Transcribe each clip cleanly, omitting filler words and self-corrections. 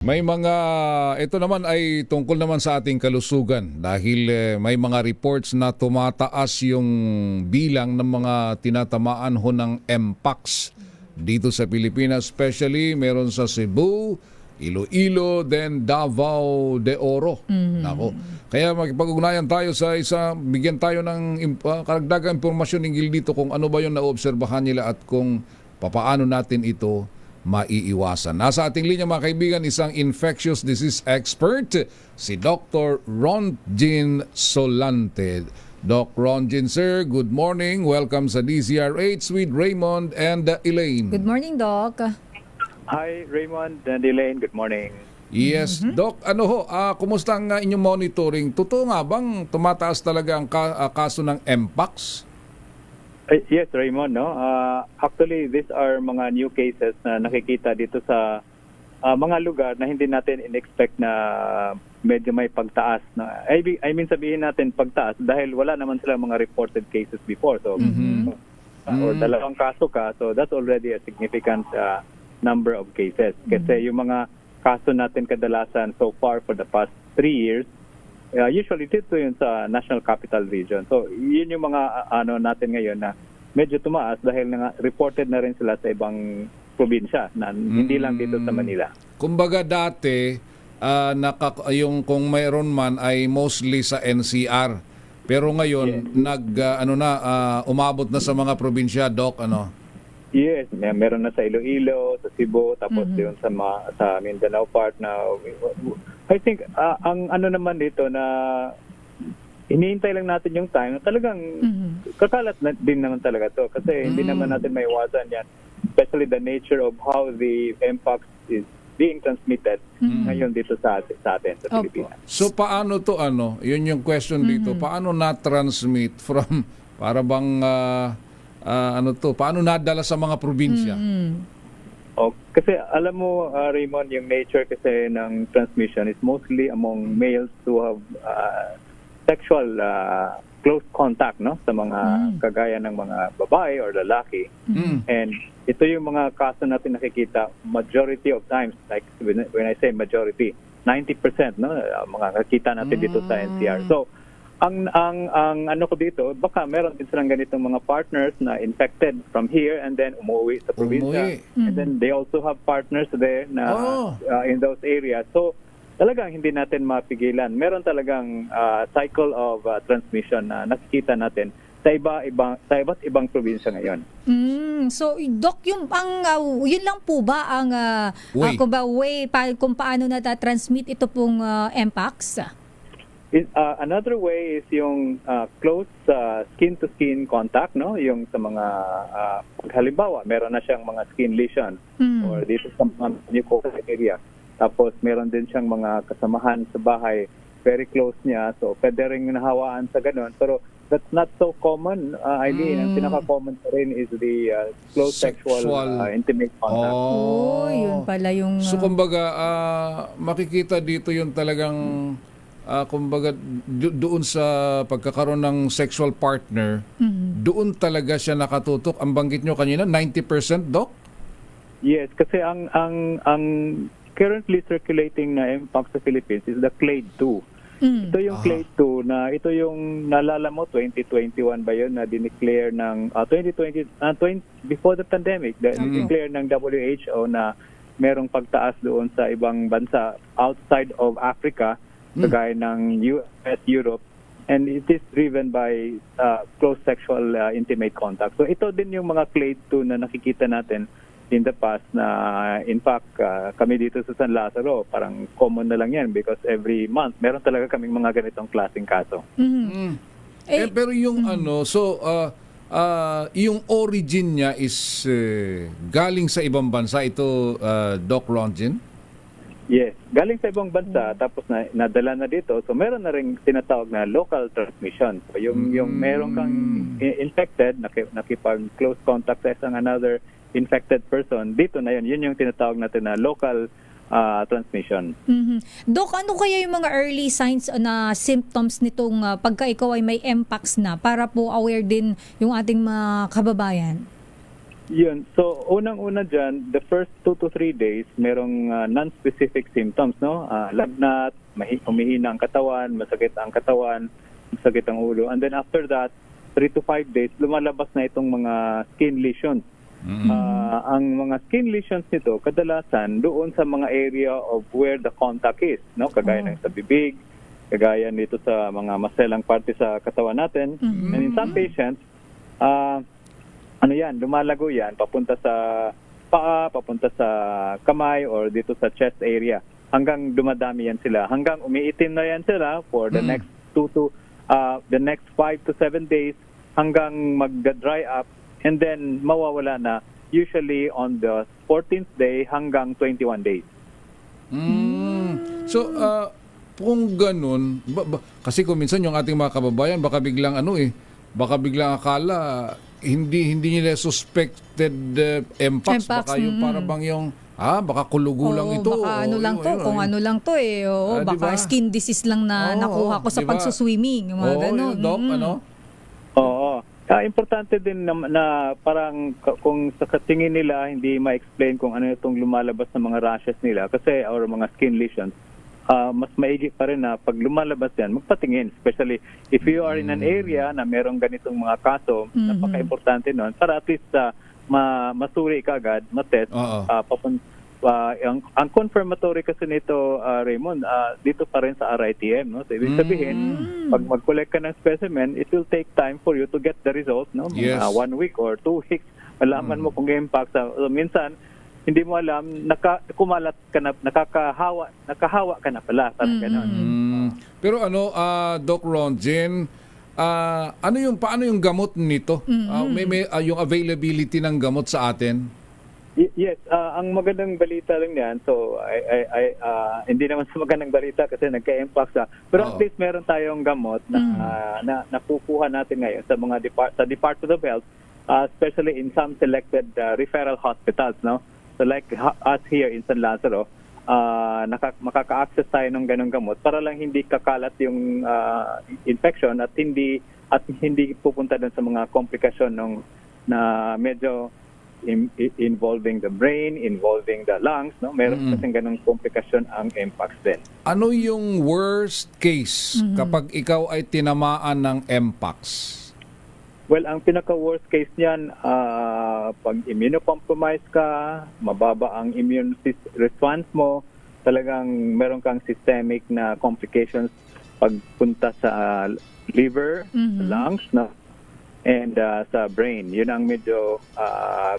May mga, ito naman ay tungkol naman sa ating kalusugan dahil may mga reports na tumataas yung bilang ng mga tinatamaan ho ng Mpox dito sa Pilipinas, especially meron sa Cebu, Iloilo, then Davao de Oro. Nako. Kaya magpag-ugnayan tayo sa isa, bigyan tayo ng karagdagang impormasyon hinggil dito kung ano ba yung naobserbahan nila at kung papaano natin ito maiiwasan. Nasa ating linya mga kaibigan, isang infectious disease expert, si Dr. Ronjin Solante. Doc Ronjin, sir, good morning. Welcome sa DZRH with Raymond and Elaine. Good morning, Doc. Hi, Raymond and Elaine. Good morning. Yes, Doc, kumusta ang inyong monitoring? Totoo nga bang tumataas talaga ang kaso ng Mpox? Yes, Raymond. No? Actually, these are mga new cases na nakikita dito sa mga lugar na hindi natin in-expect na medyo may pagtaas. I mean sabihin natin pagtaas dahil wala naman sila mga reported cases before. So, or dalawang kaso ka, so that's already a significant number of cases. Kasi yung mga kaso natin kadalasan so far for the past 3 years, usually dito yun sa National Capital Region. So, yun yung mga natin ngayon na medyo tumaas dahil reported na rin sila sa ibang probinsya, na hindi lang dito sa Manila. Kumbaga dati, yung kung mayroon man ay mostly sa NCR. Pero ngayon, umabot na sa mga probinsya, Doc, ano? Yes, meron na sa Iloilo, sa Cebu, tapos yun sa Mindanao part na I think ang naman dito na hinihintay lang natin yung time na talagang kakalat na din naman talaga to kasi hindi naman natin maiwasan yan, especially the nature of how the Mpox is being transmitted ngayon dito sa atin sa Pilipinas. So paano to yun yung question dito, paano na-transmit from para bang paano nadala sa mga probinsya? Kasi alam mo, Raymond, yung nature kasi ng transmission is mostly among males who have sexual close contact, no, sa mga kagaya ng mga babae or lalaki. And ito yung mga kaso natin nakikita majority of times, like when I say majority, 90%, no, mga nakikita natin dito sa NCR. So ang ko dito, baka meron din silang ganitong mga partners na infected from here and then umuwi sa probinsya. And then they also have partners there na in those areas. So talagang hindi natin mapigilan. Meron talagang cycle of transmission na nakikita natin sa iba't ibang probinsya ngayon. So, Doc, yun lang po ba ang way kung paano natatransmit ito pong Mpox? Another way is yung close skin-to-skin contact, no? Yung sa mga, halimbawa, meron na siyang mga skin lesion or dito sa mga mucosal area. Tapos meron din siyang mga kasamahan sa bahay, very close niya, so pwede rin nahawaan sa ganun. Pero that's not so common. I mean, ang pinaka-common pa rin is the close sexual intimate contact. Yun pala yung... So kumbaga, makikita dito yung talagang kumbaga doon sa pagkakaroon ng sexual partner, doon talaga siya nakatutok. Ang banggit nyo kanina, 90%, Doc? Yes, kasi ang currently circulating na Mpox sa Philippines is the Clade 2. Ito yung Clade 2 na ito yung naalala mo 2021 ba yun na dineclare ng 2020 before the pandemic, dineclare ng WHO na merong pagtaas doon sa ibang bansa outside of Africa, kagaya ng US, Europe, and it is driven by close sexual intimate contact. So ito din yung mga Clade 2 na nakikita natin in the past na in fact kami dito sa San Lazaro, parang common na lang yan because every month meron talaga kaming mga ganitong klaseng kaso. Pero yung yung origin niya is galing sa ibang bansa ito, Doc Ronjin? Yes, galing sa ibang bansa tapos nadala na dito. So meron na ring tinatawag na local transmission. So yung meron kang infected, nakipag close contact sa isang another infected person, dito na yun. Yun yung tinatawag natin na local transmission. Doc, ano kaya yung mga early signs na symptoms nitong pagka ikaw ay may Mpox na para po aware din yung ating mga kababayan? Yun. So, unang-una dyan, the first 2 to 3 days, merong non-specific symptoms, no? Lagnat, humihina ang katawan, masakit ang katawan, masakit ang ulo. And then after that, 3 to 5 days, lumalabas na itong mga skin lesions. Ang mga skin lesions nito, kadalasan doon sa mga area of where the contact is, no? Kagaya ng sa bibig, kagaya nito sa mga maselang parte sa katawan natin. And in some patients, lumalago yan, papunta sa paa, papunta sa kamay, or dito sa chest area. Hanggang dumadami yan sila. Hanggang umiitim na yan sila for the next 5 to 7 days, hanggang mag-dry up, and then mawawala na, usually on the 14th day hanggang 21 days. So, kung ganun, kasi kung minsan yung ating mga kababayan, baka biglang akala, hindi nila suspected MPOX, baka yung para bang yung baka kulugo lang ito. Baka ano lang to eh. Oo, baka diba? skin disease lang na nakuha ko sa diba? pagsuswimming. Mga ganun. Doc, ano? Oo. Importante din na parang kung sa tingin nila hindi ma-explain kung ano itong lumalabas na mga rashes nila kasi or mga skin lesions, mas maigi pa rin na pag lumalabas yan, magpatingin. Especially if you are in an area na merong ganitong mga kaso, napaka-importante nun para at least masuri ka agad, matest. Ang confirmatory kasi nito, Raymond, dito pa rin sa RITM. No? So, ibig sabihin, pag mag-collect ka ng specimen, it will take time for you to get the result. No? Yes. 1 week or 2 weeks, malaman mo kung MPOX. So, minsan, hindi mo alam, kumalat ka na, nakahawa ka na pala. Parang gano'n. Pero Doc Ronjin, paano yung gamot nito? May yung availability ng gamot sa atin? Yes, ang magandang balita lang yan. So, hindi naman sa magandang balita kasi nagka-MPOX. Pero at least meron tayong gamot na nakukuha natin ngayon sa mga Department of Health, especially in some selected referral hospitals, no? So like us here in San Lazaro, makaka-access tayo ng ganong gamot para lang hindi kakalat yung infection at hindi pupunta dun sa mga komplikasyon na medyo involving the brain, involving the lungs, no? Meron kasing ganong komplikasyon ang MPOX din. Ano yung worst case kapag ikaw ay tinamaan ng MPOX? Well, ang pinaka-worst case niyan, pag immunocompromised ka, mababa ang immune response mo, talagang meron kang systemic na complications pagpunta sa liver, sa lungs, no? And sa brain. Yun ang medyo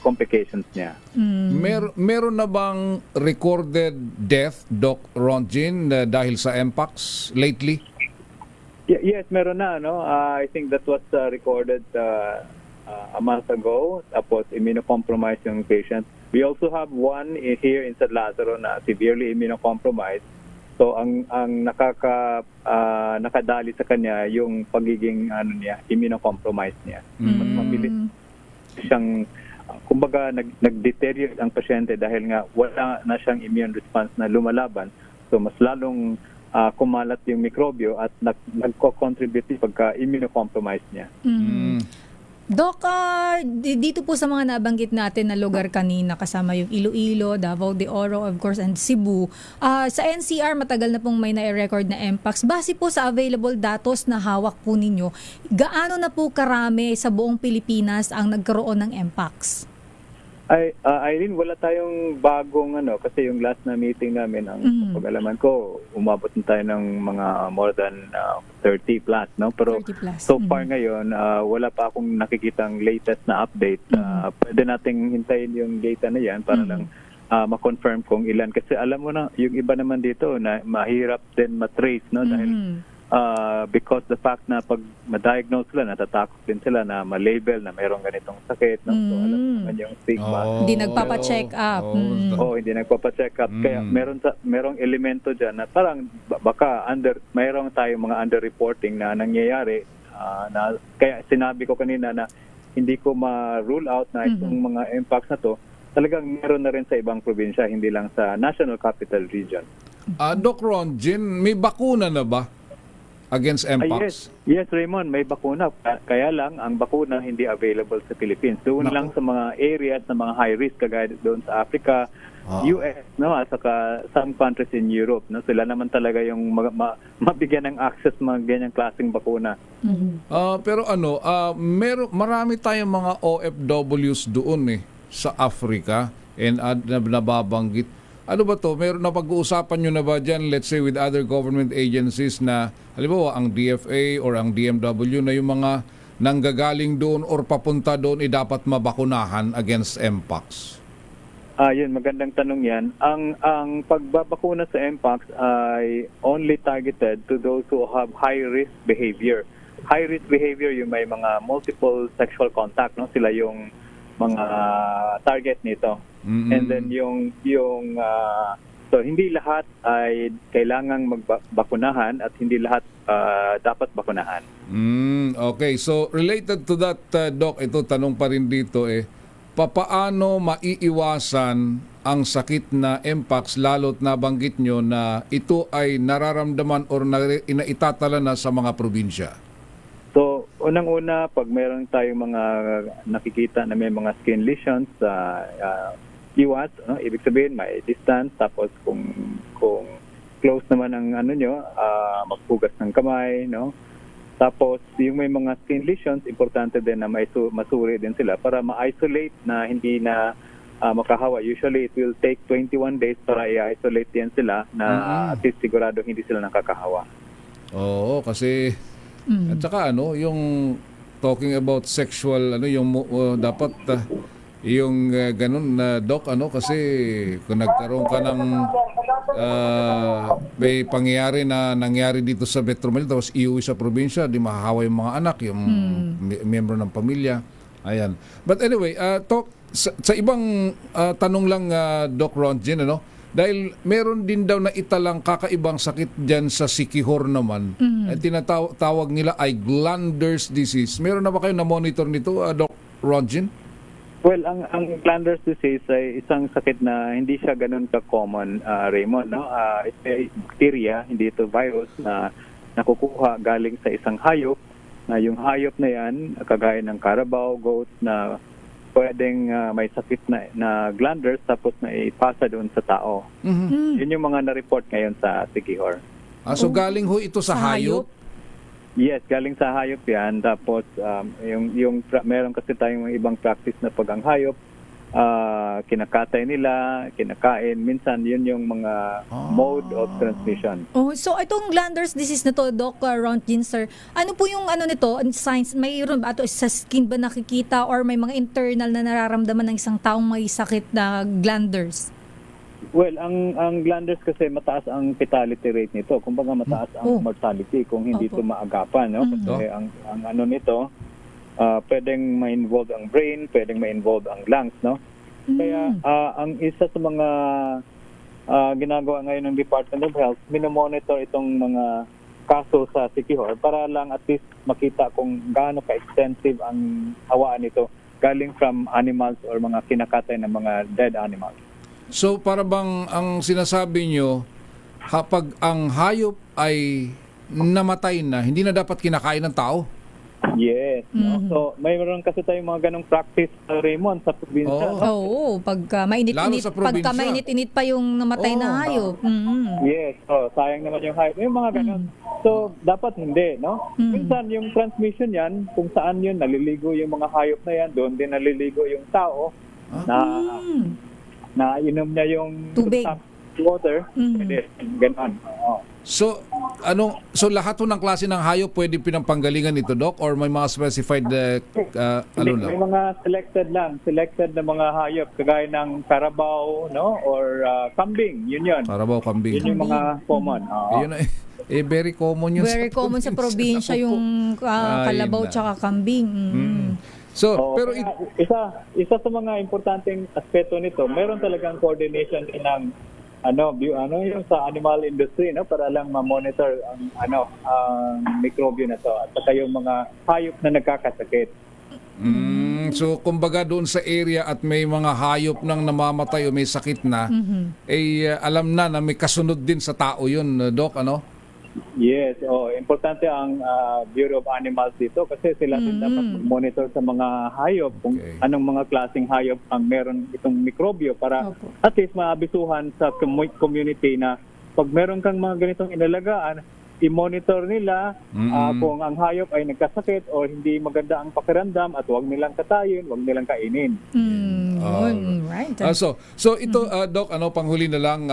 complications niya. Meron na bang recorded death, Doc Ronjin, dahil sa MPOX lately? Yes, meron na. No? I think that was recorded a month ago. Tapos immunocompromised yung patient. We also have one here in San Lazaro na severely immunocompromised. So ang nakadali sa kanya yung pagiging immunocompromised niya. Mas mabilis siyang kumbaga nag-deteriorate ang pasyente dahil nga wala na siyang immune response na lumalaban. So mas lalong kumalat yung mikrobyo at nagko-contribute pagka immunocompromised niya. Doc, dito po sa mga nabanggit natin na lugar kanina, kasama yung Iloilo, Davao de Oro, of course, and Cebu. Sa NCR, matagal na pong may na-record na MPOX. Base po sa available datos na hawak po ninyo, gaano na po karami sa buong Pilipinas ang nagkaroon ng MPOX? Irene, wala tayong bagong kasi yung last na meeting namin, ang pag-alaman ko, umabot na tayo ng mga more than 30 plus, no? Pero 30 plus. So far ngayon, wala pa akong nakikitang latest na update. Pwede nating hintayin yung data na yan para lang ma-confirm kung ilan. Kasi alam mo na, yung iba naman dito na mahirap din matrace, no? Dahil because the fact na pag ma-diagnose sila, natatakot din sila na ma-label na mayroong ganitong sakit. No? So alam mo naman yung stigma. Hindi nagpapa-check up. Hindi nagpapa-check up. Kaya merong elemento dyan na parang baka mayroong tayong mga under-reporting na nangyayari. Kaya sinabi ko kanina na hindi ko ma-rule out na itong mga impacts na to talagang meron na rin sa ibang probinsya, hindi lang sa National Capital Region. Doc Ronjin, may bakuna na ba? against Yes, Mpox? yes, Raymond, may bakuna. Kaya lang, ang bakuna hindi available sa Philippines. Doon Naku. lang sa mga areas na mga high risk, kagaya doon sa Africa, US, no, at saka some countries in Europe. No, sila naman talaga yung mabigyan ng access mga ganyang klaseng bakuna. Pero marami tayong mga OFWs doon sa Africa and nababanggit. Ano ba to? Meron na pag-uusapan nyo na ba dyan, let's say with other government agencies na, halimbawa ang DFA or ang DMW na yung mga nanggagaling doon or papunta doon dapat mabakunahan against Mpox? Yun, magandang tanong yan. Ang pagbabakuna sa Mpox ay only targeted to those who have high-risk behavior. High-risk behavior, yung may mga multiple sexual contact, no? Sila yung mga target nito. And then so hindi lahat ay kailangang magbakunahan at hindi lahat dapat bakunahan. Okay, so related to that, Doc, ito tanong pa rin dito papaano maiiwasan ang sakit na Mpox lalo't nabanggit nyo na ito ay nararamdaman or itatala na sa mga probinsya? So, unang-una, pag meron tayong mga nakikita na may mga skin lesions, iwas, no? Ibig sabihin, may distance, tapos kung close naman ang maghugas ng kamay, no? Tapos, yung may mga skin lesions, importante din na masuri din sila para ma-isolate na hindi na makahawa. Usually, it will take 21 days para i-isolate din sila na at least sigurado hindi sila nakakahawa. Oo, kasi at saka yung talking about sexual dapat yung ganun na Doc kasi kung nagkaroon ka ng may pangyayari na nangyari dito sa Metro Manila tapos iuwi sa probinsya, di mahahawa yung mga anak, yung miyembro ng pamilya. Ayan. But anyway, sa ibang tanong lang, Doc Ronjin, dahil meron din daw na italang kakaibang sakit dyan sa Siquijor naman. Tinatawag nila ay glanders disease. Meron na ba kayo na-monitor nito, Doc Ronjin? Well, ang glanders disease ay isang sakit na hindi siya ganun ka-common, Raymond. No? It's a bacteria, hindi ito virus na nakukuha galing sa isang hayop. Na yung hayop na yan, kagaya ng carabao, goat, na pwedeng may sakit na glanders tapos na ipasa doon sa tao. Yun yung mga na-report ngayon sa Siquijor. So galing ho ito sa hayop? Yes, galing sa hayop yan. Tapos meron kasi tayong ibang practice na pag ang hayop, kinakatay nila, kinakain. Minsan yun yung mga mode of transmission. So itong glanders disease na to, Doc Ronjin, sir, ano po yung nito, signs, mayroon ba ito sa skin ba nakikita or may mga internal na nararamdaman ng isang taong may sakit na glanders? Well, ang glanders kasi mataas ang fatality rate nito. Kumbaga mataas ang mortality kung hindi ito maagapan, no? Kasi ang nito, pwedeng ma-involve ang brain, pwedeng ma-involve ang lungs, no? Kaya ang isa sa mga ginagawa ngayon ng Department of Health, minomonitor itong mga kaso sa Siquijor para lang at least makita kung gaano ka-extensive ang hawaan nito galing from animals or mga kinakatay ng mga dead animals. So para bang ang sinasabi nyo, kapag ang hayop ay namatay na, hindi na dapat kinakain ng tao? Yes. No? So, mayroon kasi tayong mga ganong practice, Raymond, sa probinsya. Oo, pagka mainit-init pa yung namatay na hayop. Yes. Sayang naman yung hayop. Yung mga ganon. So, dapat hindi, no? Minsan, yung transmission yan, kung saan yun, naliligo yung mga hayop na yan, doon din naliligo yung tao, na inom niya yung tubig, water, pwede, ganon. So lahat po ng klase ng hayop pwede pinapanggalingan ito, Doc, or may mga specified May mga selected na mga hayop kagaya ng carabao, no, or kambing, yun. Carabao, kambing. Yun yung mga common. Yun very common yun. Very common sa probinsya yung kalabaw tsaka kambing. So, pero isa sa mga importanteng aspeto nito, meron talagang coordination ng yung sa animal industry, no, para lang ma-monitor ang mikrobyo na to at saka yung mga hayop na nagkakasakit. So kumbaga doon sa area at may mga hayop nang namamatay o may sakit na, alam na may kasunod din sa tao yun, Doc, ano? Yes, importante ang Bureau of Animals dito kasi sila din dapat monitor sa mga hayop kung Okay. anong mga klaseng hayop ang meron itong mikrobyo para Opo. at least maabisuhan sa community na pag meron kang mga ganitong inalagaan, i-monitor nila kung ang hayop ay nagkasakit o hindi maganda ang pakiramdam at huwag nilang katayin, huwag nilang kainin. Yun, right. So ito, Doc, panghuli na lang,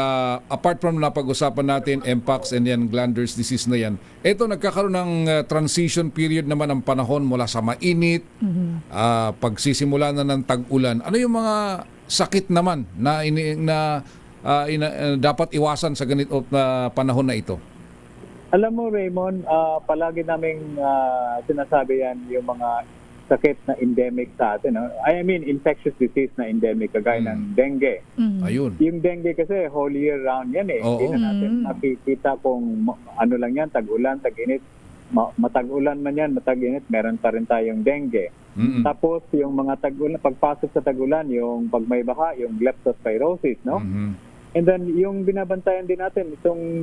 apart from napag-usapan natin, Mpox and yan, glanders disease na yan, ito nagkakaroon ng transition period naman ang panahon mula sa mainit, pagsisimula na ng tag-ulan. Ano yung mga sakit naman na, dapat iwasan sa ganito na panahon na ito? Alam mo, Raymond, palagi naming sinasabi yan yung mga sakit na endemic sa atin. No? I mean, infectious disease na endemic, kagaya ng dengue. Ayun. Yung dengue kasi whole year round yan eh. Oo. Hindi na natin nakikita kung ano lang yan, tag-ulan, tag-init. Matag-ulan man yan, matag-init, meron pa rin tayong dengue. Tapos yung mga tag-ulan, pagpasok sa tag-ulan, yung pag may baha, yung leptospirosis, no? And then yung binabantayan din natin itong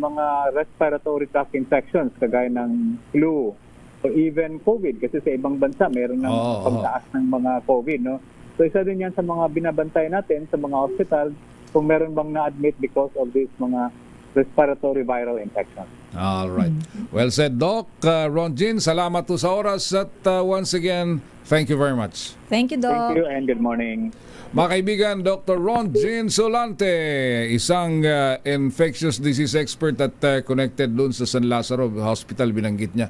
mga respiratory tract infections kagaya ng flu or even COVID kasi sa ibang bansa meron ng pagtaas ng mga COVID, no? So isa din yan sa mga binabantayan natin sa mga hospital kung meron bang na-admit because of these mga respiratory viral infections. All right. Well said, Doc. Ron Jean, salamat po sa oras at once again, thank you very much. Thank you, Doc. Thank you and good morning. Mga kaibigan, Dr. Ron Jean Solante, isang infectious disease expert at connected doon sa San Lazaro Hospital, binanggit niya.